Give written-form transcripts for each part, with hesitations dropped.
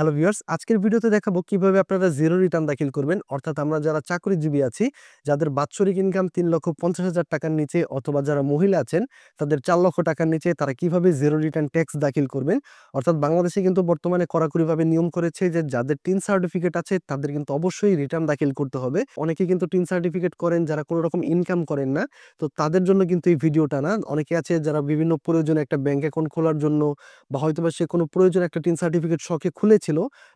Hello viewers, আজকের ভিডিওতে দেখাবো কিভাবে আপনারা জিরো রিটার্ন দাখিল করবেন। অর্থাৎ আমরা যারা চাকরিজীবী আছি, যাদের বাৎসরিক ইনকাম ৩,৫০,০০০ টাকার নিচে অথবা যারা মহিলা আছেন তাদের ৪,০০,০০০ টাকার নিচে তারা কিভাবে জিরো রিটার্ন ট্যাক্স দাখিল করবেন। অর্থাৎ বাংলাদেশে কিন্তু বর্তমানে কড়াকড়িভাবে নিয়ম করেছে যে যাদের টিন সার্টিফিকেট আছে তাদের কিন্তু অবশ্যই রিটার্ন দাখিল করতে হবে। অনেকে কিন্তু টিন সার্টিফিকেট করেন যারা কোনো রকম ইনকাম করেন না। তো তাদের জন্য কিন্তু এই ভিডিওটা না। অনেকে আছে যারা বিভিন্ন প্রয়োজনে একটা ব্যাংক অ্যাকাউন্ট খোলার জন্য বা হয়তোবা সে কোনো প্রয়োজনে একটা টিন সার্টিফিকেট শখে খুলেছিল,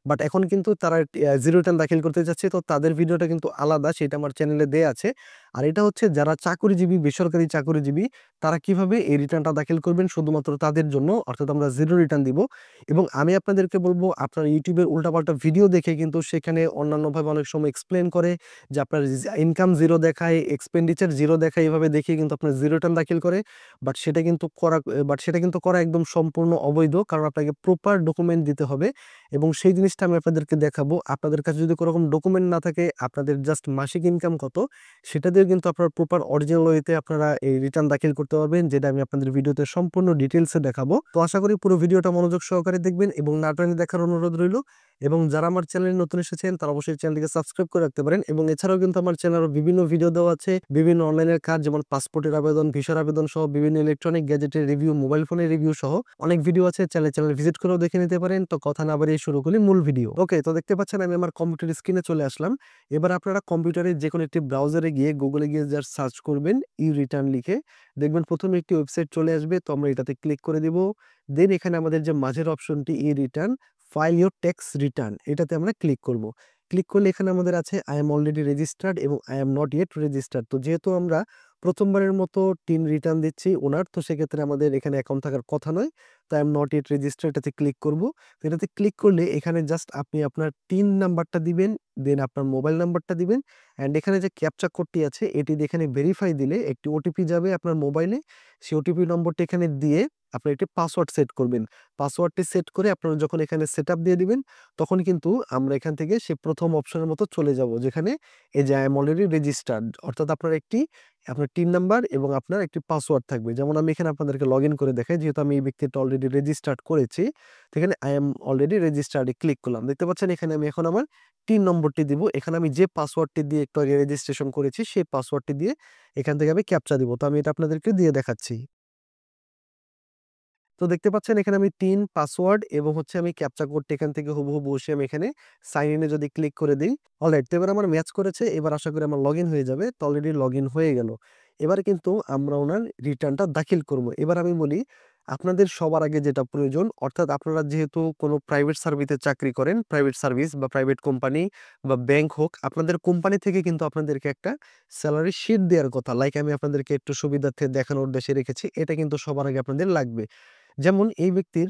বাট এখন কিন্তু তারা জিরো রিটার্ন দাখিল করতে যাচ্ছে। তো তাদের ভিডিওটা কিন্তু আলাদা, সেটা আমার চ্যানেলে দেয়া আছে। আর এটা হচ্ছে যারা চাকরিজীবী, বেসরকারি চাকরিজীবী, তারা কিভাবে এই রিটার্নটা দাখিল করবেন শুধুমাত্র তাদের জন্য। অর্থাৎ আমরা জিরো রিটার্ন দিব এবং আমি আপনাদেরকে বলবো আপনার ইউটিউবের উল্টাপাল্টা ভিডিও দেখে কিন্তু সেখানে অন্যান্যভাবে অনেক সময় এক্সপ্লেন করে যে আপনার ইনকাম জিরো দেখায়, এক্সপেন্ডিচার জিরো দেখায়, এভাবে দেখে কিন্তু আপনার জিরো রিটার্ন দাখিল করে। বাট সেটা কিন্তু করা একদম সম্পূর্ণ অবৈধ, কারণ আপনাকে প্রপার ডকুমেন্ট দিতে হবে এবং সেই জিনিসটা আমি আপনাদেরকে দেখাবো। আপনাদের কাছে যদি কোনো রকম ডকুমেন্ট না থাকে, আপনাদের জাস্ট মাসিক ইনকাম কত সেটা দিয়ে কিন্তু আপনার প্রপার অরিজিনাল ওয়েতে আপনারা এই রিটার্ন দাখিল করতে পারবেন, যেটা আমি আপনাদের ভিডিওতে সম্পূর্ণ ডিটেলসে দেখাবো। তো আশা করি পুরো ভিডিওটা মনোযোগ সহকারে দেখবেন এবং না টেনে দেখার অনুরোধ রইল। এবং যারা আমার চ্যানেলে নতুন এসেছেন তারা অবশ্যই চ্যানেলটিকে সাবস্ক্রাইব করে রাখতে পারেন। এবং এছাড়াও কিন্তু আমার চ্যানেলে বিভিন্ন ভিডিও দেওয়া আছে, বিভিন্ন অনলাইনের কাজ, যেমন পাসপোর্টের আবেদন, ভিসার আবেদন সহ বিভিন্ন ইলেকট্রনিক গ্যাজেটের রিভিউ, মোবাইল ফোনের রিভিউ সহ অনেক ভিডিও আছে। চ্যানেল ভিজিট করেও দেখে নিতে পারেন। তো কথা না বাড়িয়ে শুরু করি মূল ভিডিও। ওকে, তো দেখতে পাচ্ছেন আমি আমার কম্পিউটার স্ক্রিনে চলে আসলাম। এবার আপনারা কম্পিউটারে যে কোনো একটি ব্রাউজারে গিয়ে, গুগলে গিয়ে জাস্ট সার্চ করবেন ই রিটার্ন লিখে। দেখবেন প্রথমে একটি ওয়েবসাইট চলে আসবে। তো আমরা এটাতে ক্লিক করে দিব। দেন এখানে আমাদের যে মাঝের অপশনটি ই return, file your tax return, এটাতে আমরা ক্লিক করব। ক্লিক করলে এখানে আমাদের আছে আই এম অলরেডি রেজিস্টার্ড এবং I am not yet registered. তো যেহেতু আমরা প্রথমবারের মতো টিন রিটার্ন দিচ্ছি ওনার, তো সেক্ষেত্রে আমাদের এখানে অ্যাকাউন্ট থাকার কথা নয়। তো I am not yet registered এটাতে ক্লিক করব। তো এটাতে ক্লিক করলে এখানে জাস্ট আপনি আপনার টিন নাম্বারটা দিবেন, দেন আপনার মোবাইল নাম্বারটা দিবেন, অ্যান্ড এখানে যে ক্যাপচা কোডটি আছে এটি এখানে ভেরিফাই দিলে একটি ওটিপি যাবে আপনার মোবাইলে। সেই ওটিপি নম্বরটি এখানে দিয়ে আপনি একটি পাসওয়ার্ড সেট করবেন। পাসওয়ার্ডটি সেট করে আপনারা যখন এখানে সেটআপ দিয়ে দিবেন, তখন কিন্তু আমরা এখান থেকে সে প্রথম অপশনের মতো চলে যাব, যেখানে এই যে আই এম অলরেডি রেজিস্টার্ড, অর্থাৎ আপনার টিন নাম্বার এবং আপনার একটি পাসওয়ার্ড থাকবে। যেমন আমি এখানে আপনাদেরকে লগ ইন করে দেখাই, যেহেতু আমি এই ব্যক্তিটা অলরেডি রেজিস্টার্ড করেছি। তো এখানে আই এম অলরেডি রেজিস্টার্ডে ক্লিক করলাম। দেখতে পাচ্ছেন এখানে আমি এখন আমার টিন নম্বরটি দিব। এখানে আমি যে পাসওয়ার্ডটি দিয়ে একটু আগে রেজিস্ট্রেশন করেছি সেই পাসওয়ার্ডটি দিয়ে এখান থেকে আমি ক্যাপচা দিব। তো আমি এটা আপনাদেরকে দিয়ে দেখাচ্ছি। তো দেখতে পাচ্ছেন এখানে আমি টিন, পাসওয়ার্ড এবং হচ্ছে আমি ক্যাপচা কোডটা এখান থেকে হুবহু বসে আমি এখানে সাইন ইন এ যদি ক্লিক করে দিই, অলরাইট। তো এবার আমার ম্যাচ করেছে। এবার আশা করি আমার লগইন হয়ে যাবে। তো অলরেডি লগইন হয়ে গেল। এবার কিন্তু আমরা ওনার রিটার্নটা দাখিল করব। এবার আমি বলি আপনাদের সবার আগে যেটা প্রয়োজন, অর্থাৎ আপনারা যেহেতু কোনো প্রাইভেট সার্ভিসে চাকরি করেন, প্রাইভেট সার্ভিস বা প্রাইভেট কোম্পানি বা ব্যাংক হোক, আপনাদের কোম্পানি থেকে কিন্তু আপনাদেরকে একটা স্যালারি শিট দেওয়ার কথা। লাইক আমি আপনাদেরকে একটু সুবিধার্থে দেখানোর উদ্দেশ্যে রেখেছি। এটা কিন্তু সবার আগে আপনাদের লাগবে। যেমন এই ব্যক্তির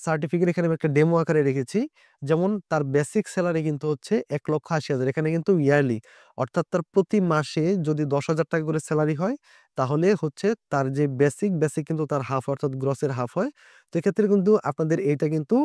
সার্টিফিকেট এখানে আমি একটা ডেমো আকারে রেখেছি। যেমন তার বেসিক স্যালারি কিন্তু হচ্ছে ১,৮০,০০০। এখানে কিন্তু ইয়ারলি, অর্থাৎ তার প্রতি মাসে যদি ১০,০০০ টাকা করে স্যালারি হয়, তাহলে হচ্ছে তার যে বেসিক কিন্তু তার হাফ, অর্থাৎ গ্রসের হাফ হয়। তো এক্ষেত্রে কিন্তু আপনাদের এইটা কিন্তু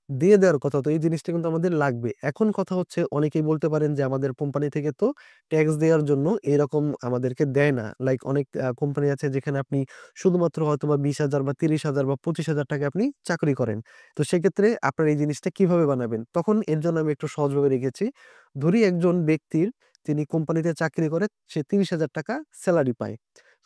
দিয়ে দেওয়ার কথা। তো এই জিনিসটা কিন্তু আমাদের লাগবে। এখন কথা হচ্ছে, অনেকেই বলতে পারেন যে আমাদের কোম্পানি থেকে তো ট্যাক্স দেওয়ার জন্য এরকম আমাদেরকে দেয় না। লাইক অনেক কোম্পানি আছে যেখানে আপনি শুধুমাত্র হয়তোবা ২০,০০০ বা ৩০,০০০ বা ২৫,০০০ টাকায় আপনি চাকরি করেন। তো সেক্ষেত্রে আপনার এই জিনিসটা কিভাবে বানাবেন? তখন এর জন্য আমি একটু সহজভাবে রেখেছি। ধরি একজন ব্যক্তির, তিনি কোম্পানিতে চাকরি করে, সে ৩০,০০০ টাকা সেলারি পায়।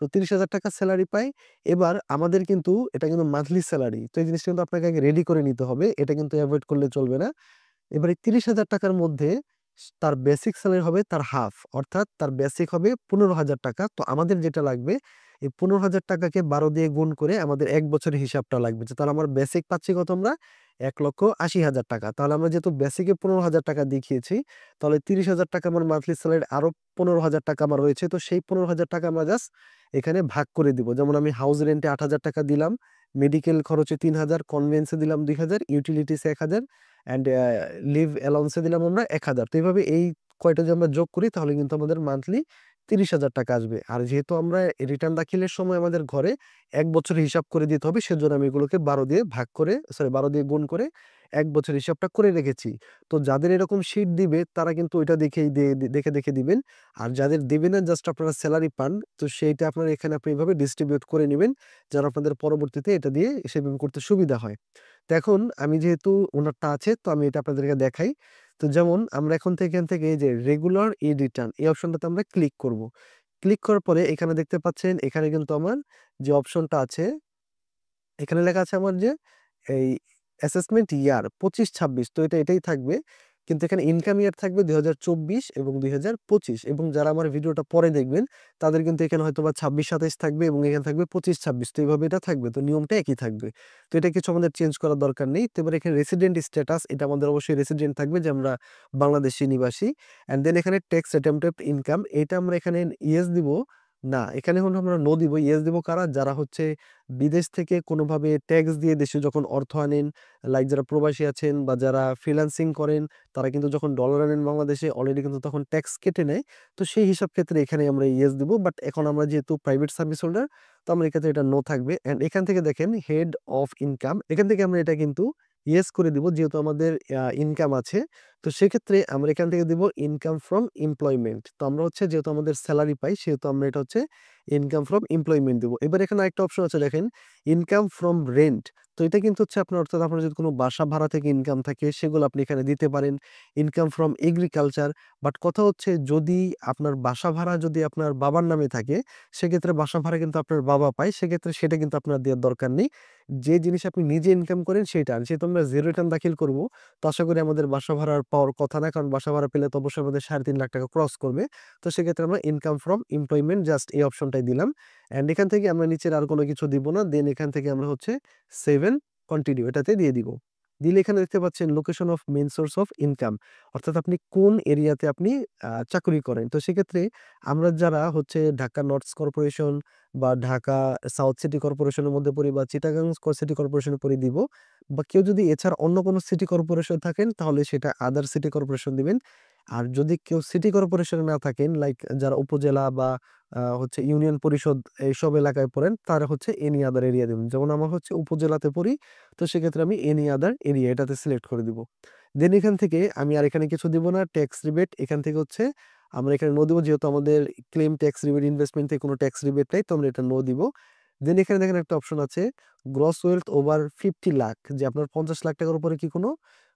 তো ৩০,০০০ টাকা সেলারি পায়। এবার আমাদের কিন্তু এটা কিন্তু মান্থলি সেলারি। তো এই জিনিসটা কিন্তু আপনাকে আগে রেডি করে নিতে হবে। এটা কিন্তু এভয়েড করলে চলবে না। এবার এই ৩০,০০০ টাকার মধ্যে তার বেসিক স্যালারি হবে তার হাফ, অর্থাৎ তার বেসিক হবে ১৫,০০০ টাকা। তো আমাদের যেটা লাগবে, এই ১৫,০০০ টাকাকে ১২ দিয়ে গুণ করে আমাদের ১ বছরের হিসাবটা লাগবে। যে তাহলে আমার বেসিক পাচ্ছি কত আমরা? ১,৮০,০০০ টাকা। তাহলে আমরা যেহেতু বেসিকে ১৫,০০০ টাকা দেখিয়েছি, তাহলে ৩০,০০০ টাকা আমার মান্থলি স্যালারি, আরো ১৫,০০০ টাকা আমার রয়েছে। তো সেই ১৫,০০০ টাকা আমরা জাস্ট এখানে ভাগ করে দিব। যেমন আমি হাউস রেন্টে ৮,০০০ টাকা দিলাম, মেডিকেল খরচে ৩,০০০, কনভেন্সে দিলাম ২,০০০, ইউটিলিটিসে ১,০০০, অ্যান্ড লিভ অ্যালাউন্সে দিলাম আমরা ১,০০০। তো এইভাবে এই কয়টা যদি আমরা যোগ করি, তাহলে কিন্তু আমাদের মান্থলি ৩০,০০০ টাকা আসবে। আর যেহেতু আমরা রিটার্ন দাখিলের সময় আমাদের ঘরে ১ বছরের হিসাব করে দিতে হবে, সেজন্য আমি এগুলোকে ১২ দিয়ে ভাগ করে, সরি ১২ দিয়ে গুণ করে ১ বছরের হিসাবটা করে রেখেছি। তো যাদের এরকম শিট দিবে তারা কিন্তু ওইটা দেখেই দেখে দিবেন। আর যাদের দিবে না, জাস্ট আপনারা সেলারি পান, তো সেইটা আপনারা এখানে আপনি এভাবে ডিস্ট্রিবিউট করে নিবেন, যেন আপনাদের পরবর্তীতে এটা দিয়ে সেভিং করতে সুবিধা হয়। তো এখন আমি যেহেতু ওনারটা আছে তো আমি এটা আপনাদেরকে দেখাই। তো যেমন আমরা এখন থেকে এখান থেকে এই যে রেগুলার ই রিটার্ন এই অপশনটাতে আমরা ক্লিক করব। ক্লিক করার পরে এখানে দেখতে পাচ্ছেন এখানে কিন্তু আমার যে অপশনটা আছে এখানে লেখা আছে আমার যে এই অ্যাসেসমেন্ট ইয়ার 25-26, তো এটাই থাকবে। কিন্তু এখানে ইনকাম ইয়ার থাকবে 2024 এবং 2025, এবং যারা আমার ভিডিওটা পরে দেখবেন তাদের কিন্তু এখানে হয়তো বা 26-27 থাকবে এবং এখানে থাকবে 25-26, তো এইভাবে এটা থাকবে, তো নিয়মটা একই থাকবে। তো এটা কিছু আমাদের চেঞ্জ করার দরকার নেই। তো এবার এখানে রেসিডেন্ট স্ট্যাটাস, এটা আমাদের অবশ্যই রেসিডেন্ট থাকবে যে আমরা বাংলাদেশি নিবাসী। অ্যান্ড দেন এখানে ট্যাক্স অ্যাটেম্পটেড ইনকাম, এটা আমরা এখানে ইয়েস দিব না, এখানে হলো আমরা নো দিব। ইয়েস দিব কারা, যারা হচ্ছে বিদেশ থেকে কোনোভাবে ট্যাক্স দিয়ে দেশে যখন অর্থ আনেন, লাইক যারা প্রবাসী আছেন বা যারা ফ্রিল্যান্সিং করেন, তারা কিন্তু যখন ডলার আনেন বাংলাদেশে অলরেডি কিন্তু তখন ট্যাক্স কেটে নেয়। তো সেই হিসাব ক্ষেত্রে এখানে আমরা ইয়েস দিব। বাট এখন আমরা যেহেতু প্রাইভেট সার্ভিস হোল্ডার, তো আমরা এক্ষেত্রে এটা নো থাকবে। অ্যান্ড এখান থেকে দেখেন হেড অফ ইনকাম, এখান থেকে আমরা এটা কিন্তু ইয়েস করে দিব যেহেতু আমাদের ইনকাম আছে। তো সেক্ষেত্রে আমরা এখান থেকে দিব ইনকাম ফ্রম এমপ্লয়মেন্ট। তো আমরা হচ্ছে যেহেতু আমাদের স্যালারি পাই সেহেতু আমরা এটা হচ্ছে ইনকাম ফ্রম এমপ্লয়মেন্ট দিব। এবার এখানে একটা অপশন আছে দেখেন, ইনকাম ফ্রম রেন্ট। তো এটা কিন্তু হচ্ছে আপনার, অর্থাৎ আপনার যদি কোনো বাসা ভাড়া থেকে ইনকাম থাকে সেগুলো আপনি এখানে দিতে পারেন। ইনকাম ফ্রম এগ্রিকালচার, বাট কথা হচ্ছে যদি আপনার বাসা ভাড়া যদি আপনার বাবার নামে থাকে সেক্ষেত্রে বাসা ভাড়া কিন্তু আপনার বাবা পায়, সেক্ষেত্রে সেটা কিন্তু আপনার দেওয়ার দরকার নেই। যে জিনিস আপনি নিজে ইনকাম করেন সেটা, যেহেতু আমরা জিরো রিটার্ন দাখিল করবো, তো আশা করি আমাদের বাসা ভাড়ার পাওয়ার কথা না, কারণ বাসা ভাড়া পেলে তো অবশ্যই আমাদের 3.5 লাখ টাকা ক্রস করবে। তো সেক্ষেত্রে আমরা ইনকাম ফ্রম এমপ্লয়মেন্ট জাস্ট এই অপশনটাই দিলাম। অ্যান্ড এখান থেকে আমরা নিচের আর কোনো কিছু দিব না। দেন এখান থেকে আমরা হচ্ছে সেভ এন্ড কন্টিনিউ এটাতে দিয়ে দিব। দিলে এখানে দেখতে পাচ্ছেন location of main source of income, অর্থাৎ আপনি কোন এরিয়াতে আপনি চাকরি করেন। তো সেক্ষেত্রে আমরা যারা হচ্ছে ঢাকা নর্থ কর্পোরেশন বা ঢাকা সাউথ সিটি কর্পোরেশনের মধ্যে পড়ি বা চিটাগাং সিটি কর্পোরেশনে পড়ি দিব, বা কেউ যদি এছাড়া অন্য কোনো সিটি কর্পোরেশন থাকেন তাহলে সেটা আদার সিটি কর্পোরেশন দিবেন। আর যদি কেউ সিটি কর্পোরেশনে না থাকেন, লাইক যারা উপজেলা বা হচ্ছে ইউনিয়ন পরিষদ এইসব এলাকায় পড়েন, তারা হচ্ছে এনি আদার এরিয়া দিবেন। যেমন আমার হচ্ছে উপজেলাতে পড়ি, তো সেক্ষেত্রে আমি এনি আদার এরিয়া এটাতে সিলেক্ট করে দিব। দেন এখান থেকে আমি আর এখানে কিছু দিব না। ট্যাক্স রিবেট এখান থেকে হচ্ছে আমরা এখানে নো দিব, যেহেতু আমাদের ক্লেম ট্যাক্স রিবেট ইনভেস্টমেন্ট থেকে কোনো ট্যাক্স রিবেট নাই, তো আমরা এটা নো দিব। দেন এখানে দেখেন একটা অপশন আছে গ্রস ওয়েলথ ওভার 50 লাখ, যে আপনার 50 লাখ টাকার উপরে কি কোনো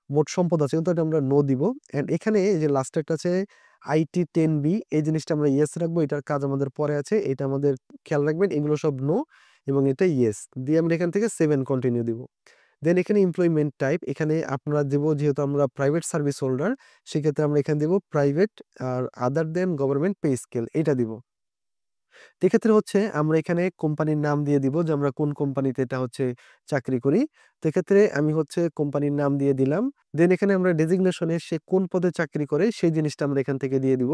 মোট সম্পদ আছে, কিন্তু এটা আমরা নো দিব। এন্ড এখানে এই যে লাস্ট একটা আছে IT10B, এই জিনিসটা আমরা ইয়েস রাখবো, এটার কাজ আমাদের পরে আছে, এটা আমাদের খেয়াল রাখবেন। এগুলো সব নো এবং এটা ইয়েস দিয়ে আমরা এখান থেকে 7 কন্টিনিউ দিব। দেন এখানে এমপ্লয়মেন্ট টাইপ এখানে আপনারা দেব, যেহেতু আমরা প্রাইভেট সার্ভিস হোল্ডার সেক্ষেত্রে আমরা এখানে দেব প্রাইভেট আর আদার দেন গভর্নমেন্ট পে স্কেল এটা দিব। এক্ষেত্রে হচ্ছে আমরা এখানে কোম্পানির নাম দিয়ে দিব যে আমরা কোন কোম্পানিতে এটা হচ্ছে চাকরি করি। তো এক্ষেত্রে আমি হচ্ছে কোম্পানির নাম দিয়ে দিলাম। দেন এখানে আমরা ডেজিগনেশনে সে কোন পদে চাকরি করে সেই জিনিসটা আমরা এখান থেকে দিয়ে দিব।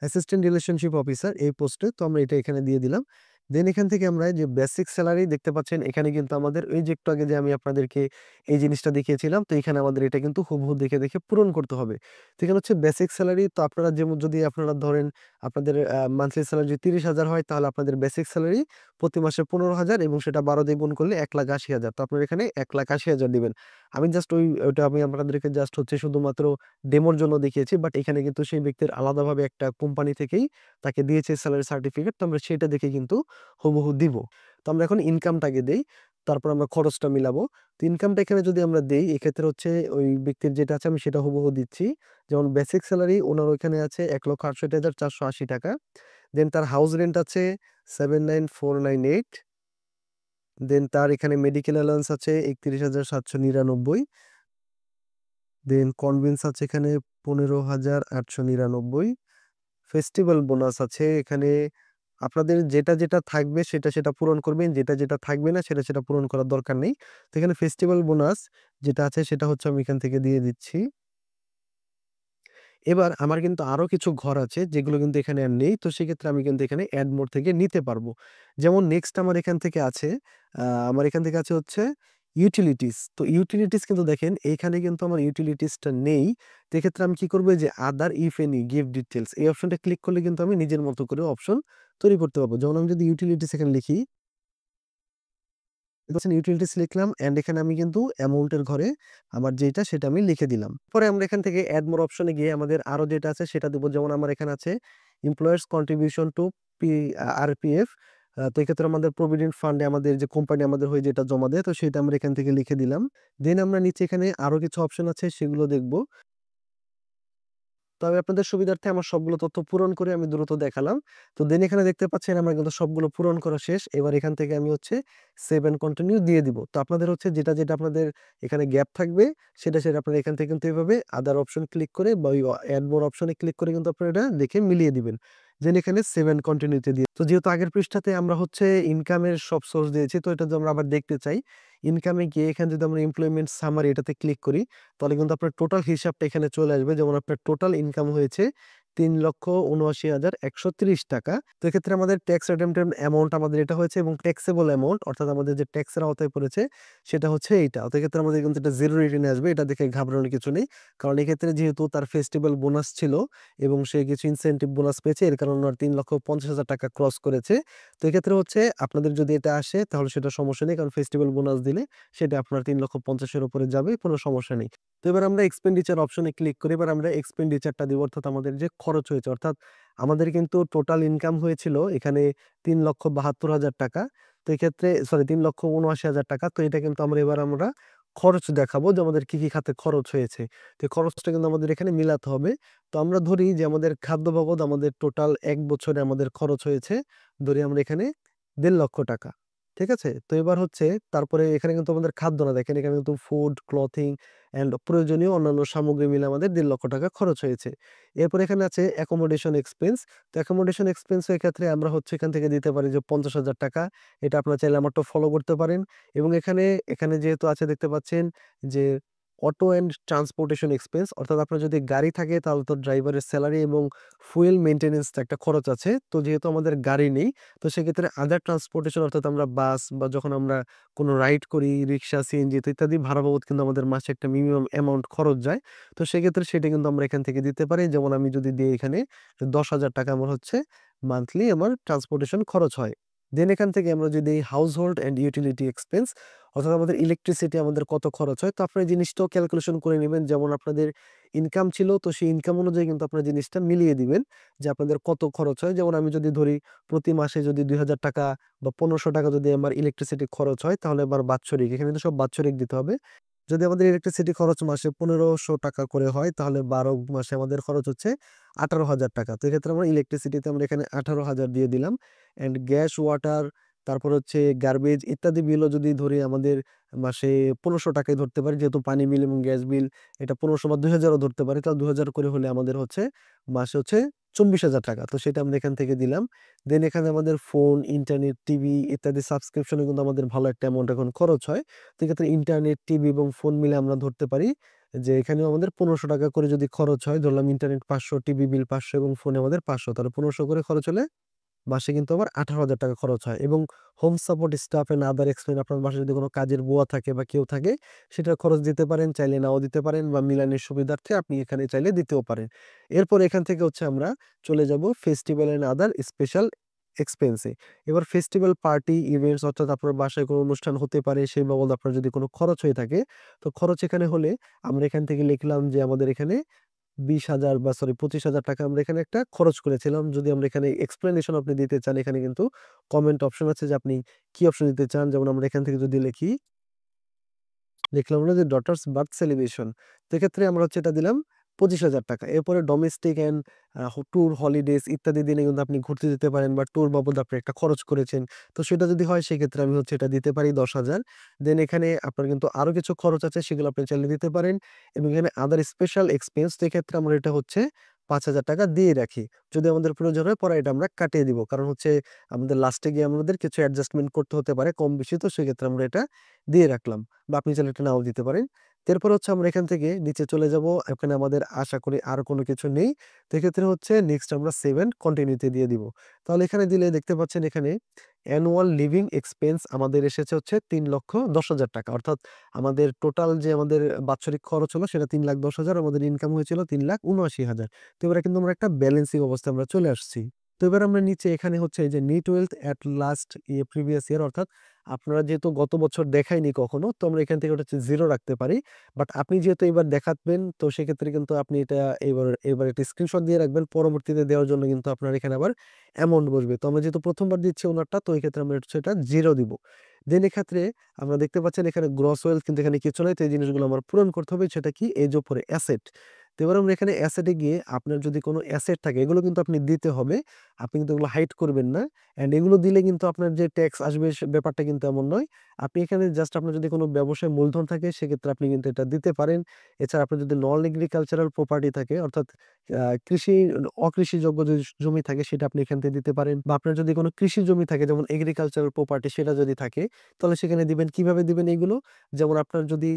অ্যাসিস্ট্যান্ট রিলেশনশিপ অফিসার এই পোস্টে, তো আমরা এটা এখানে দিয়ে দিলাম। দেন এখান থেকে আমরা যে বেসিক স্যালারি দেখতে পাচ্ছেন এখানে কিন্তু আমাদের ওই যে একটু আগে যে আমি আপনাদেরকে এই জিনিসটা দেখিয়েছিলাম, তো এখানে আমাদের এটা কিন্তু হুবহু দেখে দেখে পূরণ করতে হবে। তো এখানে হচ্ছে বেসিক স্যালারি, তো আপনারা যেমন যদি আপনারা ধরেন আপনাদের মান্থলি স্যালারি যদি 30,000 হয় তাহলে আপনাদের বেসিক স্যালারি প্রতি মাসে 15,000 এবং সেটা 12 দিয়ে গুণ করলে 1,80,000। তো আপনার এখানে 1,80,000 দিবেন। আমি জাস্ট ওইটা আমি আপনাদেরকে জাস্ট হচ্ছে শুধুমাত্র ডেমোর জন্য দেখিয়েছি, বাট এখানে কিন্তু সেই ব্যক্তির আলাদাভাবে একটা কোম্পানি থেকেই তাকে দিয়েছে স্যালারি সার্টিফিকেট, তো আমরা সেটা দেখে কিন্তু হুবহু দিব। তো আমরা এখন ইনকামটাকে দেই, তারপর আমরা খরচটা মিলাবো। তো ইনকামটা এখানে যদি আমরা দেই এক্ষেত্রে হচ্ছে ওই ব্যক্তির যেটা আছে আমি সেটা হুবহু দিচ্ছি। যেমন বেসিক স্যালারি ওনার ওইখানে আছে 1,68,480 টাকা। দেন তার হাউস রেন্ট আছে 79498। দেন তার এখানে মেডিকেল অ্যালাউন্স আছে 31,799। দেন কনভেন্স আছে এখানে 15,899। ফেস্টিভ্যাল বোনাস আছে এখানে, আপনাদের যেটা যেটা থাকবে সেটা সেটা পূরণ করবেন, যেটা যেটা থাকবে না সেটা সেটা পূরণ করার দরকার নেই। তো এখানে ফেস্টিভ্যাল বোনাস যেটা আছে সেটা হচ্ছে আমি এখান থেকে দিয়ে দিচ্ছি। এবার আমার কিন্তু আরো কিছু ঘর আছে যেগুলো কিন্তু এখানে আর নেই। তো সেক্ষেত্রে আমি কিন্তু এখানে এড মোর থেকে নিতে পারবো। যেমন নেক্সট আমার এখান থেকে আছে আমার এখান থেকে আছে হচ্ছে ইউটিলিটিস। তো ইউটিলিটিস কিন্তু দেখেন এইখানে কিন্তু আমার ইউটিলিটিসটা নেই। তো এক্ষেত্রে আমি কি করবো, এই যে আদার ইফ এনি গিভ ডিটেইলস এই অপশনটা ক্লিক করলে কিন্তু আমি নিজের মতো করে অপশন তৈরি করতে পারবো। যেমন আমি যদি ইউটিলিটিস এখানে লিখি, ইউটিলিটিস লিখলাম এন্ড এখানে আমি কিন্তু অ্যামাউন্টের ঘরে আমার যেটা সেটা আমি লিখে দিলাম। পরে আমরা এখান থেকে অ্যাড মোর অপশনে গিয়ে আমাদের আরো যেটা আছে সেটা দেবো। যেমন আমার এখানে আছে employers contribution to P RPF তো এক্ষেত্রে আমাদের প্রভিডেন্ট ফান্ডে আমাদের যে কোম্পানি আমাদের হয়ে যেটা জমা দেয়, তো সেটা আমরা এখান থেকে লিখে দিলাম। দেন আমরা নিচে এখানে আরো কিছু অপশন আছে, সেগুলো দেখব। তবে আপনাদের সুবিধার্থে আমার সবগুলো তথ্য পূরণ করে আমি দ্রুত দেখালাম। তো দেন এখানে দেখতে পাচ্ছেন আমার কিন্তু সবগুলো পূরণ করা শেষ। এবার এখান থেকে আমি হচ্ছে সেভ এন্ড কন্টিনিউ দিয়ে দিব। তো আপনাদের হচ্ছে যেটা আপনাদের এখানে গ্যাপ থাকবে, সেটা আপনারা এখান থেকে কিন্তু এভাবে আদার অপশন ক্লিক করে বা ওই অ্যাড মোর অপশনে ক্লিক করে কিন্তু আপনারা এটা দেখে মিলিয়ে দিবেন। দেন এখানে সেভ এন্ড কন্টিনিউতে দিয়ে, তো যেহেতু আগের পৃষ্ঠাতে আমরা হচ্ছে ইনকামের সব সোর্স দিয়েছি, তো এটা যদি আমরা আবার দেখতে চাই, ইনকামে গিয়ে এখানে যদি আমরা এমপ্লয়মেন্ট সামারি এটাতে ক্লিক করি, তাহলে কিন্তু আপনার টোটাল হিসাবটা এখানে চলে আসবে। যেমন আপনার টোটাল ইনকাম হয়েছে ৩,৭৯,১৩০ টাকা। তো এক্ষেত্রে আমাদের ট্যাক্স রিডেমটেড অ্যামাউন্ট আমাদের এটা হয়েছে, এবং ট্যাক্সেবল অ্যামাউন্ট অর্থাৎ আমাদের যে ট্যাক্সের আওতায় পড়েছে সেটা হচ্ছে এইটা। তো এক্ষেত্রে আমাদের কিন্তু এটা জিরো রিটার্নে আসবে, এটা দেখে ঘাবড়ানোর কিছু নেই। কারণ এক্ষেত্রে যেহেতু তার ফেস্টিভ্যাল বোনাস ছিল এবং সে কিছু ইনসেনটিভ বোনাস পেয়েছে, এর কারণে ওনার ৩,৫০,০০০ টাকা ক্রস করেছে। তো এক্ষেত্রে হচ্ছে আপনাদের যদি এটা আসে তাহলে সেটা সমস্যা নেই, কারণ ফেস্টিভ্যাল বোনাস দিলে সেটা আপনার ৩,৫০,০০০ উপরে যাবে, কোনো সমস্যা নেই। তো এবার আমরা এক্সপেন্ডিচার অপশনে ক্লিক করি। এবার আমরা এক্সপেন্ডিচারটা দিব, অর্থাৎ আমাদের যে খরচ হয়েছে, অর্থাৎ আমাদের কিন্তু টোটাল ইনকাম হয়েছিল এখানে ৩,৭২,০০০ টাকা। তো এক্ষেত্রে সরি ৩,৭৯,০০০ টাকা। তো এটা কিন্তু এবার আমরা খরচ দেখাবো যে আমাদের কি খাতে খরচ হয়েছে। তো এই খরচটা কিন্তু আমাদের এখানে মিলাতে হবে। তো আমরা ধরি যে আমাদের খাদ্য বাবদ আমাদের টোটাল ১ বছরে আমাদের খরচ হয়েছে, ধরি আমরা এখানে ১.৫ লক্ষ টাকা। ঠিক আছে? তো এবার হচ্ছে তারপরে এখানে কিন্তু আমাদের খাদ্য না, দেখেন এখানে কিন্তু ফুড, ক্লথিং অ্যান্ড প্রয়োজনীয় অন্যান্য সামগ্রী মিলে আমাদের ১.৫ লক্ষ টাকা খরচ হয়েছে। এরপর এখানে আছে অ্যাকোমোডেশন এক্সপেন্স। তো অ্যাকোমোডেশন এক্সপেন্স এর ক্ষেত্রে আমরা হচ্ছে এখান থেকে দিতে পারি যে ৫০,০০০ টাকা। এটা আপনারা চাইলে আমারটা ফলো করতে পারেন। এবং এখানে যেহেতু আছে দেখতে পাচ্ছেন যে অটো অ্যান্ড ট্রান্সপোর্টেশন এক্সপেন্স, অর্থাৎ আপনার যদি গাড়ি থাকে তাহলে তো ড্রাইভারের সেলারি এবং ফুয়েল মেইনটেন্যান্স একটা খরচ আছে। তো যেহেতু আমাদের গাড়ি নেই, তো সেক্ষেত্রে আদার ট্রান্সপোর্টেশন অর্থাৎ আমরা বাস বা যখন আমরা কোনো রাইড করি, রিক্সা, সিএনজি তো ইত্যাদি ভাড়া বাবদ কিন্তু আমাদের মাসে একটা মিনিমাম অ্যামাউন্ট খরচ যায়। তো সেক্ষেত্রে সেটা কিন্তু আমরা এখান থেকে দিতে পারি। যেমন আমি যদি দিই এখানে ১০,০০০ টাকা আমার হচ্ছে মান্থলি আমার ট্রান্সপোর্টেশন খরচ হয়। দেন এখান থেকে আমরা যদি house hold and utility expense, অর্থাৎ আমাদের ইলেকট্রিসিটি আমাদের কত খরচ হয়, তো আপনারা এই জিনিসটাও ক্যালকুলেশন করে নিবেন। যেমন আপনাদের ইনকাম ছিল, তো সেই ইনকাম অনুযায়ী কিন্তু আপনারা জিনিসটা মিলিয়ে দিবেন যে আপনাদের কত খরচ হয়। যেমন আমি যদি ধরি প্রতি মাসে যদি ২,০০০ টাকা বা ১৫০০ টাকা যদি আমার ইলেকট্রিসিটি খরচ হয়, তাহলে আবার বাৎসরিক, এখানে কিন্তু সব বাৎসরিক দিতে হবে। যদি আমাদের ইলেকট্রিসিটি খরচ মাসে ১৫০০ টাকা করে হয়, তাহলে ১২ মাসে আমাদের খরচ হচ্ছে ১৮,০০০ টাকা। তো এক্ষেত্রে আমরা ইলেকট্রিসিটিতে আমরা এখানে ১৮,০০০ দিয়ে দিলাম। অ্যান্ড গ্যাস, ওয়াটার, তারপর হচ্ছে গার্বেজ ইত্যাদি বিলও যদি ধরি আমাদের মাসে ১৫০০ টাকায় ধরতে পারি, যেহেতু পানি বিল এবং গ্যাস বিল এটা ১৫০০ বা ২,০০০ও ধরতে পারি, তাহলে ২,০০০ করে হলে আমাদের হচ্ছে মাসে হচ্ছে ২৪,০০০ টাকা। তো সেটা আমরা এখান থেকে দিলাম। দেন এখানে আমাদের ফোন, ইন্টারনেট, টিভি ইত্যাদি সাবস্ক্রিপশনে কিন্তু আমাদের ভালো একটা অ্যামাউন্ট এখন খরচ হয়। তো এক্ষেত্রে ইন্টারনেট, টিভি এবং ফোন মিলে আমরা ধরতে পারি যে এখানেও আমাদের ১৫০০ টাকা করে যদি খরচ হয়, ধরলাম ইন্টারনেট ৫০০, টিভি বিল ৫০০ এবং ফোনে আমাদের ৫০০, তাহলে ১৫০০ করে খরচ হলে মাসে কিন্তু আবার ১৮,০০০ টাকা খরচ হয়। এবং home support staff and other expense, আপনার বাসায় যদি কোনো কাজের বুয়া থাকে বা কেউ থাকে, সেটার খরচ দিতে পারেন, চাইলে নাও দিতে পারেন, বা মিলানের সুবিধার্থে আপনি এখানে চাইলে দিতেও পারেন। এরপর এখান থেকে হচ্ছে আমরা চলে যাব ফেস্টিভ্যাল এন্ড আদার স্পেশাল এক্সপেন্সে। এবার ফেস্টিভ্যাল, পার্টি, ইভেন্টস অর্থাৎ আপনার বাসায় কোনো অনুষ্ঠান হতে পারে, সেই বাবদ আপনার যদি কোনো খরচ হয়ে থাকে, তো খরচ এখানে হলে আমরা এখান থেকে লিখলাম যে আমাদের এখানে ২০,০০০ বা সরি ২৫,০০০ টাকা আমরা এখানে একটা খরচ করেছিলাম। যদি আমরা এখানে এক্সপ্লেনেশন আপনি দিতে চান, এখানে কিন্তু কমেন্ট অপশন আছে যে আপনি কি অপশন দিতে চান। যেমন আমরা এখান থেকে যদি লিখলাম হলো যে ডটার্স বার্থ সেলিব্রেশন। তো এক্ষেত্রে আমরা হচ্ছে এটা দিলাম ২৫,০০০ টাকা। এরপরে ডোমেস্টিক অ্যান্ড ট্যুর, হলিডেজ ইত্যাদি দিনে কিন্তু আপনি ঘুরতে যেতে পারেন, বা ট্যুর বাবদ আপনি একটা খরচ করেছেন। তো সেটা যদি হয় সেক্ষেত্রে আমি হচ্ছে এটা দিতে পারি ১০,০০০। দেন এখানে আপনার কিন্তু আরো কিছু খরচ আছে, সেগুলো আপনি চাইলে দিতে পারেন। এবং এখানে আদার স্পেশাল এক্সপেন্স, তো এক্ষেত্রে আমরা এটা হচ্ছে ৫,০০০ টাকা দিয়ে রাখি। যদি আমাদের প্রয়োজন হয় পরে এটা আমরা কাটিয়ে দিব। কারণ হচ্ছে আমাদের লাস্টে গিয়ে আমাদের কিছু অ্যাডজাস্টমেন্ট করতে হতে পারে কম বেশি, তো সেক্ষেত্রে আমরা এটা দিয়ে রাখলাম, বা আপনি চাইলে এটা নাও দিতে পারেন। এরপর হচ্ছে আমরা এখান থেকে নিচে চলে যাব। এখানে আমাদের আশা করি আর কোনো কিছু নেই। তো এক্ষেত্রে হচ্ছে নেক্সট আমরা সেভ এন্ড কন্টিনিউতে দিয়ে দিব। তাহলে এখানে দিলে দেখতে পাচ্ছেন এখানে অ্যানুয়াল লিভিং এক্সপেন্স আমাদের এসেছে হচ্ছে ৩,১০,০০০ টাকা। অর্থাৎ আমাদের টোটাল যে আমাদের বাৎসরিক খরচ হলো সেটা ৩,১০,০০০, আমাদের ইনকাম হয়েছিল ৩,৭৯,০০০। তো এবারে কিন্তু আমরা একটা ব্যালেন্সিং অবস্থায় আমরা চলে আসছি। তো এবার আমরা নিচে এখানে হচ্ছে এই যে net wealth at last previous year, অর্থাৎ আপনারা যেহেতু গত বছর দেখায়নি কখনো, তো আমরা এখান থেকে ওটা হচ্ছে 0 রাখতে পারি। বাট আপনি যেহেতু এবার দেখাবেন, তো সেক্ষেত্রে কিন্তু আপনি এটা এবার একটা স্ক্রিনশট দিয়ে রাখবেন। পরবর্তীতে দেওয়ার জন্য কিন্তু আপনার এখানে আবার অ্যামাউন্ট বসবে। তো আমরা যেহেতু ১ম বার দিচ্ছি ওনারটা, তো এই ক্ষেত্রে আমরা হচ্ছে এটা 0 দিব। দেন এক্ষেত্রে আমরা দেখতে পাচ্ছেন এখানে গ্রস ওয়েলথ কিন্তু এখানে কিছু নাই। তো এই জিনিসগুলো আমার পূরণ করতে হবে। সেটা কি? এজ ওপরে অ্যাসেট। তো এবার আমরা এখানে অ্যাসেটে গিয়ে আপনার যদি কোনো অ্যাসেট থাকে এগুলো কিন্তু আপনি দিতে হবে। আপনি কিন্তু এগুলো হাইড করবেন না। অ্যান্ড এগুলো দিলে কিন্তু আপনার যে ট্যাক্স আসবে ব্যাপারটা কিন্তু এমন নয়। আপনি এখানে জাস্ট আপনার যদি কোনো ব্যবসায় মূলধন থাকে সেক্ষেত্রে আপনি কিন্তু এটা দিতে পারেন। এছাড়া আপনার যদি নন এগ্রিকালচারাল প্রপার্টি থাকে, অর্থাৎ কৃষি অকৃষিযোগ্য যে জমি থাকে সেটা আপনি এখান থেকে দিতে পারেন। বা আপনার যদি কোনো কৃষি জমি থাকে যেমন এগ্রিকালচারাল প্রপার্টি সেটা যদি থাকে তাহলে সেখানে দিবেন। কিভাবে দিবেন এগুলো? যেমন আপনার যদি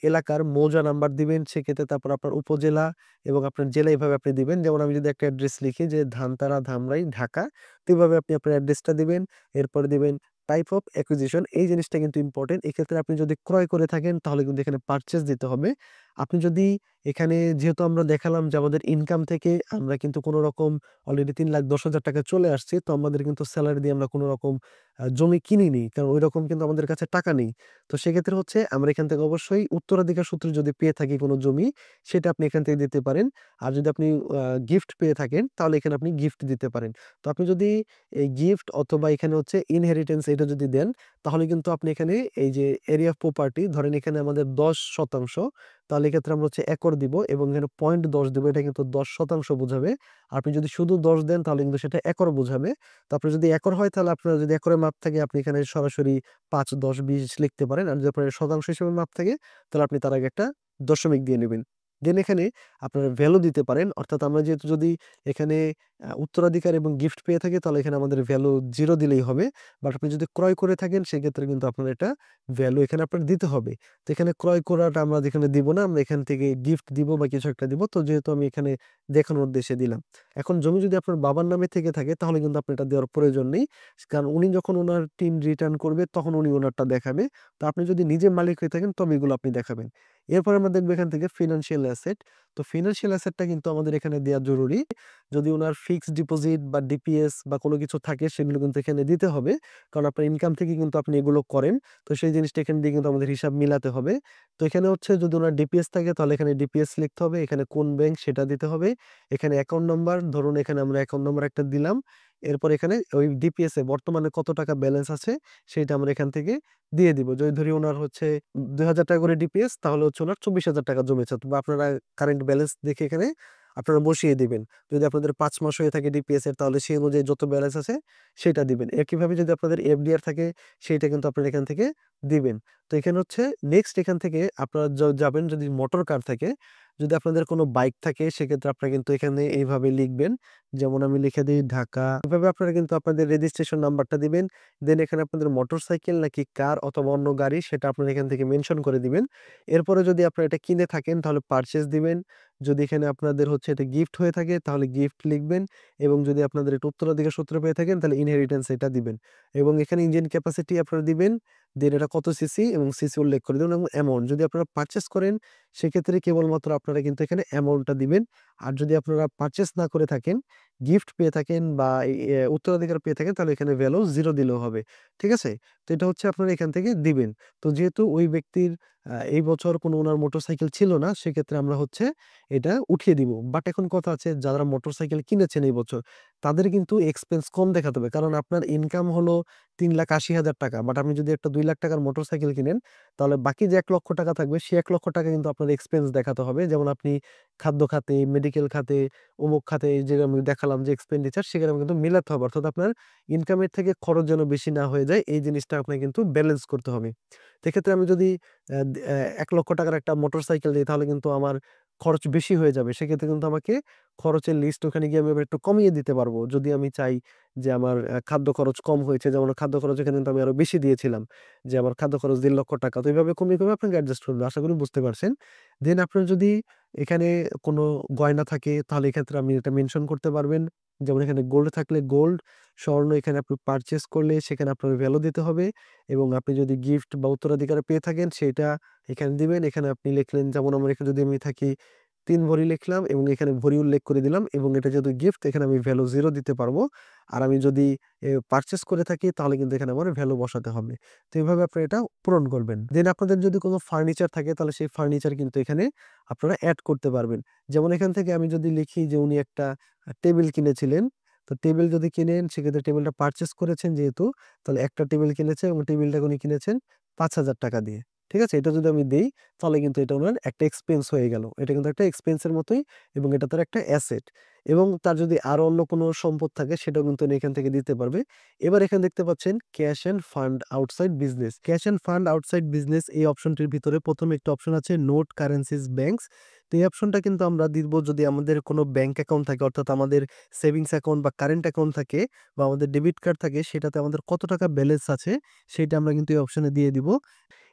এলাকার মৌজা নাম্বার দিবেন, সেক্ষেত্রে তারপর আপনার উপজেলা এবং আপনার জেলা এভাবে আপনি দিবেন। যেমন আমি যদি একটা অ্যাড্রেস লিখি যে ধানতারা, ধামরাই, ঢাকা, তো এভাবে আপনি আপনার অ্যাড্রেসটা দিবেন। এরপরে দিবেন টাইপ অফ অ্যাকুইজিশন। এই জিনিসটা কিন্তু ইম্পর্টেন্ট। এক্ষেত্রে আপনি যদি ক্রয় করে থাকেন তাহলে কিন্তু এখানে পারচেজ দিতে হবে। আপনি যদি এখানে, যেহেতু আমরা দেখালাম যে আমাদের ইনকাম থেকে আমরা কিন্তু কোনো রকম অলরেডি ৩,১০,০০০ টাকা চলে আসছে। তো আমাদের কিন্তু সেলারি দিয়ে আমরা কোনো রকম জমি কিনিনি। কারণ ঐরকম কিন্তু আমাদের কাছে টাকা নেই। তো সেক্ষেত্রে হচ্ছে আমরা এখান থেকে অবশ্যই উত্তরাধিকার সূত্রে যদি পেয়ে থাকি কোনো জমি, সেটা আপনি এখান থেকে দিতে পারেন। আর যদি আপনি গিফট পেয়ে থাকেন তাহলে এখানে আপনি গিফট দিতে পারেন। তো আপনি যদি এই গিফট অথবা এখানে হচ্ছে ইনহেরিটেন্স এটা যদি দেন, তাহলে কিন্তু আপনি এখানে এই যে এরিয়া অফ প্রপার্টি ধরেন এখানে আমাদের ১০%, তাহলে এক্ষেত্রে আমরা হচ্ছে একর দিব এবং এখানে ০.১০ দিব। এটা কিন্তু ১০% বোঝাবে। আপনি যদি শুধু ১০ দেন তাহলে কিন্তু সেটা একর বোঝাবে। তো আপনার যদি একর হয় তাহলে আপনার যদি একরের মাপ থাকে আপনি এখানে সরাসরি ৫, ১০, ২০ লিখতে পারেন। আর যদি আপনার শতাংশ হিসেবে মাপ থাকে তাহলে আপনি তার আগে একটা দশমিক দিয়ে নিবেন। দেন এখানে আপনারা ভ্যালু দিতে পারেন। অর্থাৎ আমরা যেহেতু যদি এখানে উত্তরাধিকার এবং গিফট পেয়ে থাকি তাহলে এখানে আমাদের ভ্যালু 0 দিলেই হবে। বাট আপনি যদি ক্রয় করে থাকেন সেক্ষেত্রে কিন্তু আপনার এটা ভ্যালু এখানে আপনার দিতে হবে। তো এখানে ক্রয় করাটা আমরা এখানে দিব না। আমরা এখান থেকে গিফট দিব বা কিছু একটা দিব। তো যেহেতু আমি এখানে দেখানোর উদ্দেশ্যে দিলাম। এখন জমি যদি আপনার বাবার নামে থেকে থাকে তাহলে কিন্তু আপনার এটা দেওয়ার প্রয়োজন নেই। কারণ উনি যখন উনার টিন রিটার্ন করবে তখন উনি উনারটা দেখাবে। তো আপনি যদি নিজে মালিক হয়ে থাকেন তবে এগুলো আপনি দেখাবেন। এরপরে আমরা দেখব এখান থেকে ফিন্যান্সিয়াল অ্যাসেট। তো ফিন্যান্সিয়াল অ্যাসেটটা কিন্তু আমাদের এখানে দেয়া জরুরি। যদি উনার ফিক্সড ডিপোজিট বা ডিপিএস বা কোনো কিছু থাকে সেগুলো কিন্তু এখানে দিতে হবে। কারণ আপনার ইনকাম থেকে কিন্তু আপনি এগুলো করেন। তো সেই জিনিসটা এখান দিয়ে কিন্তু আমাদের হিসাব মিলাতে হবে। তো এখানে হচ্ছে যদি উনার ডিপিএস থাকে তাহলে এখানে ডিপিএস লিখতে হবে। এখানে কোন ব্যাংক সেটা দিতে হবে। এখানে অ্যাকাউন্ট নাম্বার, ধরুন এখানে আমরা অ্যাকাউন্ট নাম্বার একটা দিলাম। এরপর এখানে ওই ডিপিএস এ বর্তমানে কত টাকা ব্যালেন্স আছে সেটা আমরা এখান থেকে দিয়ে দিব। যদি ধরি উনার হচ্ছে ৳২,০০০ করে ডিপিএস তাহলে হচ্ছে উনার ৳২৪,০০০ জমেছে। বা আপনারা কারেন্ট ব্যালেন্স দেখে এখানে আপনারা বসিয়ে দিবেন। যদি আপনাদের ৫ মাস হয়ে থাকে ডিপিএস এর তাহলে সেই অনুযায়ী যত ব্যালেন্স আছে সেটা দিবেন। একইভাবে যদি আপনাদের এফডিআর থাকে সেইটা কিন্তু আপনারা এখান থেকে দিবেন। তো এখানে হচ্ছে নেক্সট এখান থেকে আপনারা যাবেন যদি মোটর কার থাকে, যদি আপনাদের কোনো বাইক থাকে সেক্ষেত্রে আপনারা কিন্তু এখানে এইভাবে লিখবেন। যেমন আমি লিখে দেই ঢাকা। এভাবে আপনারা কিন্তু আপনাদের রেজিস্ট্রেশন নাম্বারটা দিবেন। দেন এখানে আপনাদের মোটরসাইকেল নাকি কার অথবা অন্য গাড়ি সেটা আপনারা এখান থেকে মেনশন করে দিবেন। এরপরে যদি আপনারা এটা কিনে থাকেন তাহলে পারচেজ দিবেন। যদি এখানে আপনাদের হচ্ছে এটা গিফট হয়ে থাকে তাহলে গিফট লিখবেন এবং যদি আপনাদের এটা উত্তরাধিকার সূত্রে পেয়ে থাকেন তাহলে ইনহেরিটেন্স এটা দিবেন। এবং এখানে ইঞ্জিন ক্যাপাসিটি আপনারা দিবেন। দেন এটা কত সিসি এবং সিসি উল্লেখ করে দিবেন এবং অ্যামাউন্ট। যদি আপনারা পারচেজ করেন সেক্ষেত্রে কেবলমাত্র আপনারা কিন্তু এখানে অ্যামাউন্টটা দিবেন। আর যদি আপনারা পারচেজ না করে থাকেন, গিফট পেয়ে থাকেন বা উত্তরাধিকার পেয়ে থাকেন তাহলে এখানে ভ্যালু 0 দিলেও হবে। ঠিক আছে? তো এটা হচ্ছে আপনারা এখান থেকে দিবেন। তো যেহেতু ওই ব্যক্তির এই বছর কোনো উনার মোটরসাইকেল ছিল না সেক্ষেত্রে আমরা হচ্ছে এটা উঠিয়ে দিব। বাট এখন কথা আছে যারা মোটরসাইকেল কিনেছেন এই বছর তাদের কিন্তু এক্সপেন্স কম দেখাতে হবে। কারণ আপনার ইনকাম হলো ৳৩,৮০,০০০, বাট আপনি যদি একটা ৳২,০০,০০০ র মোটরসাইকেল কিনেন তাহলে বাকি যে ৳১,০০,০০০ থাকবে সেই ৳১,০০,০০০ কিন্তু আপনার এক্সপেন্স দেখাতে হবে। যেমন আপনি খাদ্য খাতে, মেডিকেল খাতে, অমুক খাতে যে আমি দেখালাম যে এক্সপেন্ডিচার সেখানে কিন্তু মিলাতে হবে। অর্থাৎ আপনার ইনকামের থেকে খরচ যেন বেশি না হয়ে যায় এই জিনিসটা আপনাকে কিন্তু ব্যালেন্স করতে হবে। তো এক্ষেত্রে আমি যদি ৳১,০০,০০০ র একটা মোটরসাইকেল দিই তাহলে কিন্তু আমার খরচ বেশি হয়ে যাবে। সেক্ষেত্রে কিন্তু আমাকে খরচের লিস্ট ওখানে গিয়ে আমি আবার একটু কমিয়ে দিতে পারবো। যদি আমি চাই যে আমার খাদ্য খরচ কম হয়েছে, যেমন খাদ্য খরচ এখানে কিন্তু আমি আরো বেশি দিয়েছিলাম। যে আমার খাদ্য খরচ ৳১,৫০,০০০। তো এভাবে কমিয়ে, কমিয়ে আপনাকে অ্যাডজাস্ট করবে। আশা করি বুঝতে পারছেন। দেন আপনার যদি এখানে কোনো গয়না থাকে তাহলে এক্ষেত্রে আপনি এটা মেনশন করতে পারবেন। যেমন এখানে গোল্ড থাকলে গোল্ড, স্বর্ণ এখানে আপনি পারচেজ করলে সেখানে আপনার ভ্যালু দিতে হবে এবং আপনি যদি গিফট বা উত্তরাধিকার পেয়ে থাকেন সেটা এখানে দিবেন। এখানে আপনি লিখলেন, যেমন আমার এখানে যদি আমি থাকি 3 ভরি লিখলাম এবং এখানে ভরি উল্লেখ করে দিলাম এবং এটা যেহেতু গিফট এখানে আমি ভ্যালু 0 দিতে পারবো। আর আমি যদি পারচেজ করে থাকি তাহলে কিন্তু এখানে আমার ভ্যালু বসাতে হবে। তো এভাবে আপনারা এটা পূরণ করবেন। দেন আপনাদের যদি কোনো ফার্নিচার থাকে তাহলে সেই ফার্নিচার কিন্তু এখানে আপনারা এড করতে পারবেন। যেমন এখান থেকে আমি যদি লিখি যে উনি একটা টেবিল কিনেছিলেন। তো টেবিল যদি কিনেন সেক্ষেত্রে টেবিলটা পারচেজ করেছেন যেহেতু, তাহলে একটা টেবিল কিনেছে এবং টেবিলটাকে উনি কিনেছেন ৳৫,০০০ দিয়ে। ঠিক আছে? এটা যদি আমি দেই তাহলে কিন্তু এটা উনার একটা এক্সপেন্স হয়ে গেল। এটা কিন্তু একটা এক্সপেন্সের মতোই এবং এটা তার একটা অ্যাসেট এবং তার যদি আরো অন্য কোনো সম্পদ থাকে সেটাও কিন্তু উনি এখান থেকে দিতে পারবে। এবার এখানে দেখতে পাচ্ছেন cash and fund outside business. Cash and fund outside business এই অপশনটির ভিতরে ১ম একটি অপশন আছে নোট কারেন্সিজ ব্যাংকস। তো এই অপশনটা কিন্তু আমরা দিব যদি আমাদের কোনো ব্যাংক অ্যাকাউন্ট থাকে অর্থাৎ আমাদের সেভিংস অ্যাকাউন্ট বা কারেন্ট অ্যাকাউন্ট থাকে বা আমাদের ডেবিট কার্ড থাকে সেটাতে আমাদের কত টাকা ব্যালেন্স আছে সেটা আমরা কিন্তু এই অপশনে দিয়ে দিব।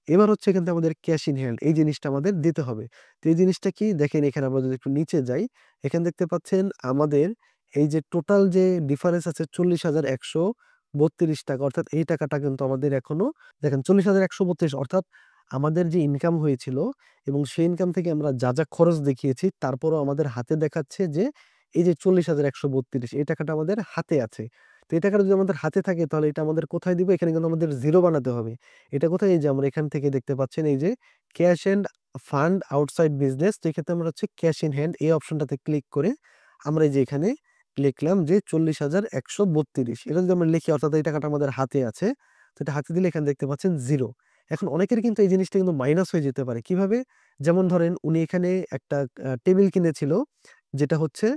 এবার হচ্ছে কিন্তু আমাদের ক্যাশ ইন হ্যান্ড এই জিনিসটা আমাদের দিতে হবে। তো এই জিনিসটা কি দেখেন এখানে আমরা যদি একটু নিচে যাই, এখানে দেখতে পাচ্ছেন আমাদের এই যে টোটাল যে ডিফারেন্স আছে ৳৪০,১৩২ অর্থাৎ এই টাকাটা কিন্তু আমাদের এখনো দেখেন ৪০,১৩২ অর্থাৎ আমাদের যে ইনকাম হয়েছিল এবং সেই ইনকাম থেকে আমরা যা খরচ দেখিয়েছি তারপরও আমাদের হাতে দেখাচ্ছে যে এই যে ৪০,১৩২ এই টাকাটা আমাদের হাতে আছে। তো এই টাকাটা যদি আমাদের হাতে থাকে তাহলে এটা আমাদের কোথায় দিবো? এখানে কিন্তু আমাদের 0 বানাতে হবে। এটা কোথায়? এই যে আমরা এখান থেকে দেখতে পাচ্ছেন এই যে cash and fund outside business. তো এক্ষেত্রে আমরা হচ্ছে ক্যাশ ইন হ্যান্ড এই অপশনটাতে ক্লিক করে আমরা এই যে এখানে লিখলাম যে ৪০,১৩২ এটা যদি আমরা লিখি অর্থাৎ এই টাকাটা আমাদের হাতে আছে। তো এটা হাতে দিলে এখানে দেখতে পাচ্ছেন 0। এখন অনেকের কিন্তু এই জিনিসটা কিন্তু মাইনাস হয়ে যেতে পারে। কিভাবে? যেমন ধরেন উনি এখানে একটা টেবিল কিনেছিল যেটা হচ্ছে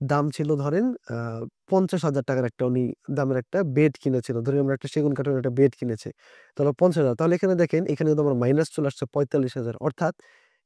দাম ছিল ধরেন আ ৳৫০,০০০ একটা উনি দামের একটা বেড কিনেছিল। ধরি আমরা একটা সেগুন কাঠের একটা বেড কিনেছে। তাহলে ৫০,০০০ তাহলে এখানে দেখেন এখানে কিন্তু আমার মাইনাস চলে আসছে ৪৫,০০০ অর্থাৎ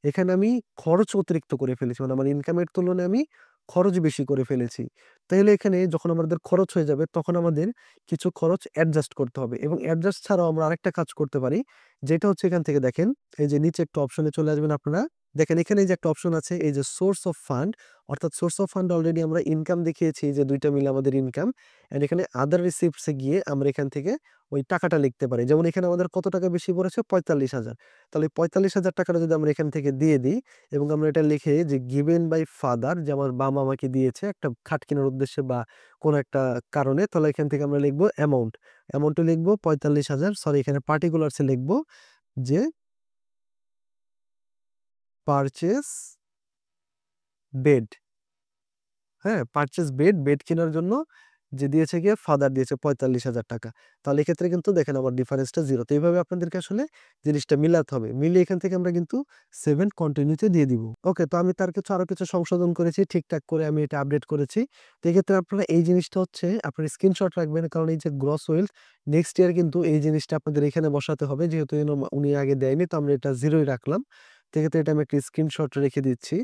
এখানে আমি খরচ অতিরিক্ত করে ফেলেছি। মানে আমার ইনকামের তুলনায় আমি খরচ বেশি করে ফেলেছি। তাইলে এখানে যখন আমাদের খরচ হয়ে যাবে তখন আমাদের কিছু খরচ অ্যাডজাস্ট করতে হবে এবং অ্যাডজাস্ট ছাড়াও আমরা আরেকটা কাজ করতে পারি। যেটা হচ্ছে এখান থেকে দেখেন এই যে নিচে একটা অপশনে চলে আসবেন আপনারা। দেখেন এখানে এই যে একটা অপশন আছে এই যে সোর্স অফ ফান্ড অর্থাৎ সোর্স অফ ফান্ড অলরেডি আমরা ইনকাম দেখিয়েছি যে ২ টা মিলে আমাদের ইনকাম। অ্যান্ড এখানে আদার রিসিপ্টস এ গিয়ে আমরা এখান থেকে ওই টাকাটা লিখতে পারি। যেমন এখানে আমাদের কত টাকা বেশি পড়েছে? ৪৫,০০০ তাহলে এই ৪৫,০০০ টাকাটা যদি আমরা এখান থেকে দিয়ে দিই এবং আমরা এটা লিখে যে গিভেন বাই ফাদার যে আমার বাবা আমাকে দিয়েছে একটা খাট কেনার উদ্দেশ্যে বা কোনো একটা কারণে তাহলে এখান থেকে আমরা লিখবো অ্যামাউন্ট। অ্যামাউন্টও লিখবো ৪৫,০০০ সরি এখানে পার্টিকুলারস এ লিখবো যে পারচেজ বেড। হ্যাঁ? পারচেজ বেড কেনার জন্য যে দিয়েছে গিয়ে ফাদার দিয়েছে ৳৪৫,০০০ তাহলে এক্ষেত্রে কিন্তু দেখেন আমার ডিফারেন্সটা 0 তো এইভাবে আপনাদেরকে আসলে জিনিসটা মিলাতে হবে। মিলিয়ে এখান থেকে আমরা কিন্তু 7 কন্টিনিউ তে দিয়ে দিব। ওকে তো আমি তার কিছু আরো কিছু সংশোধন করেছি। ঠিকঠাক করে আমি এটা আপডেট করেছি। তো এক্ষেত্রে আপনারা এই জিনিসটা হচ্ছে আপনার স্ক্রিনশট রাখবেন। কারণ এই যে গ্রস ওয়েলথ নেক্সট ইয়ার কিন্তু এই জিনিসটা আপনাদের এখানে বসাতে হবে। যেহেতু উনি আগে দেয়নি তো আমরা এটা 0 ই রাখলাম। তো এক্ষেত্রে এটা আমি একটা স্ক্রিনশট রেখে দিচ্ছি।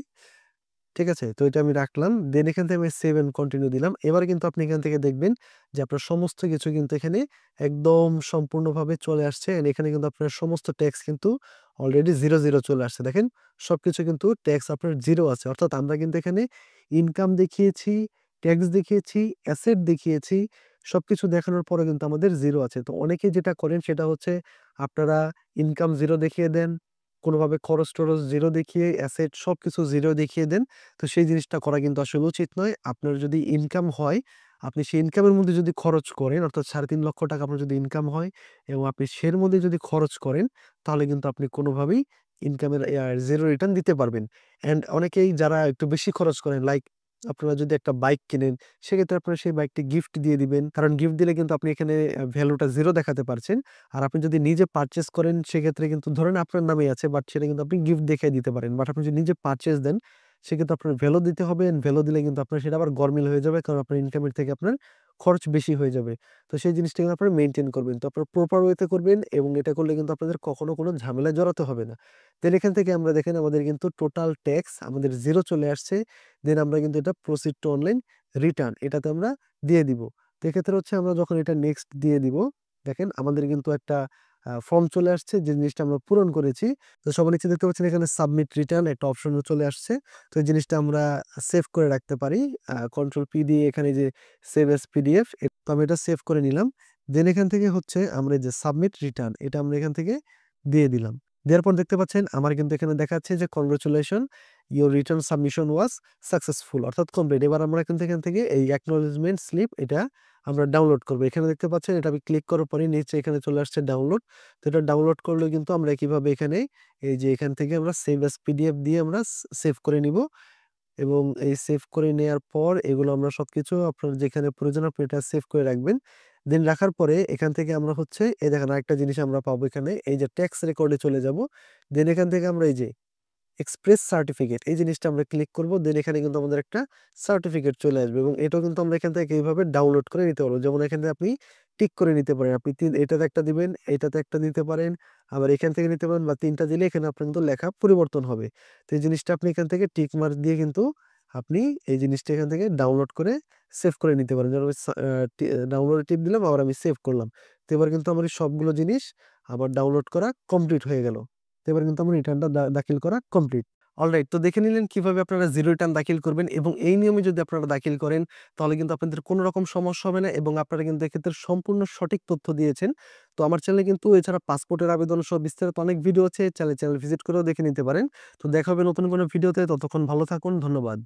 ঠিক আছে? তো এটা আমি রাখলাম। দেন এখান থেকে আমি সেভ এন্ড কন্টিনিউ দিলাম। এবার কিন্তু আপনি এখান থেকে দেখবেন যে আপনার সমস্ত কিছু কিন্তু এখানে একদম সম্পূর্ণভাবে চলে আসছে। এন্ড এখানে কিন্তু আপনার সমস্ত ট্যাক্স কিন্তু অলরেডি 0 চলে আসছে। দেখেন সবকিছু কিন্তু ট্যাক্স আপনার 0 আছে। অর্থাৎ আমরা কিন্তু এখানে ইনকাম দেখিয়েছি, ট্যাক্স দেখিয়েছি, অ্যাসেট দেখিয়েছি। সবকিছু দেখানোর পরেও কিন্তু আমাদের 0 আছে। তো অনেকে যেটা করেন সেটা হচ্ছে আপনারা ইনকাম 0 দেখিয়ে দেন। কোনোভাবে খরচ-টরচ 0 দেখিয়ে অ্যাসেট সবকিছু 0 দেখিয়ে দেন। তো সেই জিনিসটা করা কিন্তু আসলে উচিত নয়। আপনার যদি ইনকাম হয়, আপনি সেই ইনকামের মধ্যে যদি খরচ করেন অর্থাৎ ৳৩.৫ লক্ষ আপনার যদি ইনকাম হয় এবং আপনি সের মধ্যে যদি খরচ করেন, তাহলে কিন্তু আপনি কোনোভাবেই ইনকামের 0 রিটার্ন দিতে পারবেন। অ্যান্ড অনেকেই যারা একটু বেশি খরচ করেন লাইক আপনারা যদি একটা বাইক কিনেন, সেক্ষেত্রে আপনারা সেই বাইকটি গিফট দিয়ে দিবেন। কারণ গিফট দিলে কিন্তু আপনি এখানে ভ্যালুটা 0 দেখাতে পারছেন। আর আপনি যদি নিজে পারচেজ করেন সেক্ষেত্রে কিন্তু ধরেন আপনার নামেই আছে বাট সেটা কিন্তু আপনি গিফট দেখায় দিতে পারেন। বাট আপনি যদি নিজে পারচেজ দেন সেক্ষেত্রে আপনার ভ্যালু দিতে হবে। ভ্যালু দিলে কিন্তু আপনার সেটা আবার গরমিল হয়ে যাবে। কারণ আপনার ইনকামের থেকে আপনার খরচ বেশি হয়ে যাবে। তো সেই জিনিসটা কিন্তু আপনারা মেইনটেইন করবেন। তো আপনারা প্রপার ওয়েতে করবেন এবং এটা করলে কিন্তু আপনাদের কখনো কোনো ঝামেলায় জড়াতে হবে না। দেন এখান থেকে আমরা দেখেন আমাদের কিন্তু টোটাল ট্যাক্স আমাদের 0 চলে আসছে। দেন আমরা কিন্তু এটা প্রসিড টু অনলাইন রিটার্ন এটাতে আমরা দিয়ে দিব। তো এক্ষেত্রে হচ্ছে আমরা যখন এটা নেক্সট দিয়ে দিব, দেখেন আমাদের কিন্তু একটা ফর্ম চলে আসছে যে জিনিসটা আমরা পূরণ করেছি। তো সবার নিচে দেখতে পাচ্ছেন এখানে সাবমিট রিটার্ন একটা অপশনও চলে আসছে। তো এই জিনিসটা আমরা সেভ করে রাখতে পারি। কন্ট্রোল পি দিয়ে এখানে যে সেভ এস পিডিএফ তো আমি এটা সেভ করে নিলাম। দেন এখান থেকে হচ্ছে আমরা এই যে সাবমিট রিটার্ন এটা আমরা এখান থেকে দিয়ে দিলাম। দেওয়ার পর দেখতে পাচ্ছেন আমার কিন্তু এখানে দেখাচ্ছে যে congratulation, your return submission was successful, অর্থাৎ কমপ্লিট। এবার আমরা কিন্তু এখান থেকে এই অ্যাকনোলেজমেন্ট স্লিপ এটা আমরা ডাউনলোড করবো। এখানে দেখতে পাচ্ছেন এটা আমি ক্লিক করার পরে নিচে এখানে চলে আসছে ডাউনলোড। তো এটা ডাউনলোড করলে কিন্তু আমরা কিভাবে এখানে এই যে এখান থেকে আমরা সেভ অ্যাজ পিডিএফ দিয়ে আমরা সেভ করে নিব, এবং এই সেভ করে নেয়ার পর এগুলো আমরা সবকিছু আপনার যেখানে প্রয়োজন আপনি এটা সেভ করে রাখবেন। দেন রাখার পরে এখান থেকে আমরা হচ্ছে এই দেখেন আরেকটা জিনিস আমরা পাবো এখানে, এই যে ট্যাক্স রেকর্ডে চলে যাব। দেন এখান থেকে আমরা এই যে এক্সপ্রেস সার্টিফিকেট এই জিনিসটা আমরা ক্লিক করব। দেন এখানে কিন্তু আমাদের একটা সার্টিফিকেট চলে আসবে, এবং এটাও কিন্তু আমরা এখান থেকে এইভাবে ডাউনলোড করে নিতে পারবো। যেমন এখান থেকে আপনি টিক করে নিতে পারেন, আপনি এটাতে একটা দিবেন, এটাতে একটা দিতে পারেন, আবার এখান থেকে নিতে পারেন, বা ৩টা দিলে এখানে আপনার কিন্তু লেখা পরিবর্তন হবে। তো এই জিনিসটা আপনি এখান থেকে টিক মার্ক দিয়ে কিন্তু আপনি এই জিনিসটা এখান থেকে ডাউনলোড করে সেভ করে নিতে পারেন। যেমন আমি ডাউনলোডে টিপ দিলাম, আবার আমি সেভ করলাম। তো এবার কিন্তু আমার এই সবগুলো জিনিস আবার ডাউনলোড করা কমপ্লিট হয়ে গেল। তো এবার কিন্তু আমার রিটার্নটা দাখিল করা কমপ্লিট। অলরাইট, তো দেখে নিলেন কিভাবে আপনারা জিরো রিটার্ন দাখিল করবেন, এবং এই নিয়মে যদি আপনারা দাখিল করেন তাহলে কিন্তু আপনাদের কোনো রকম সমস্যা হবে না, এবং আপনারা কিন্তু এক্ষেত্রে সম্পূর্ণ সঠিক তথ্য দিয়েছেন। তো আমার চ্যানেলে কিন্তু এছাড়া পাসপোর্টের আবেদন সহ বিস্তারিত অনেক ভিডিও আছে, চ্যানেল ভিজিট করেও দেখে নিতে পারেন। তো দেখা হবে নতুন কোনো ভিডিওতে, ততক্ষণ ভালো থাকুন, ধন্যবাদ।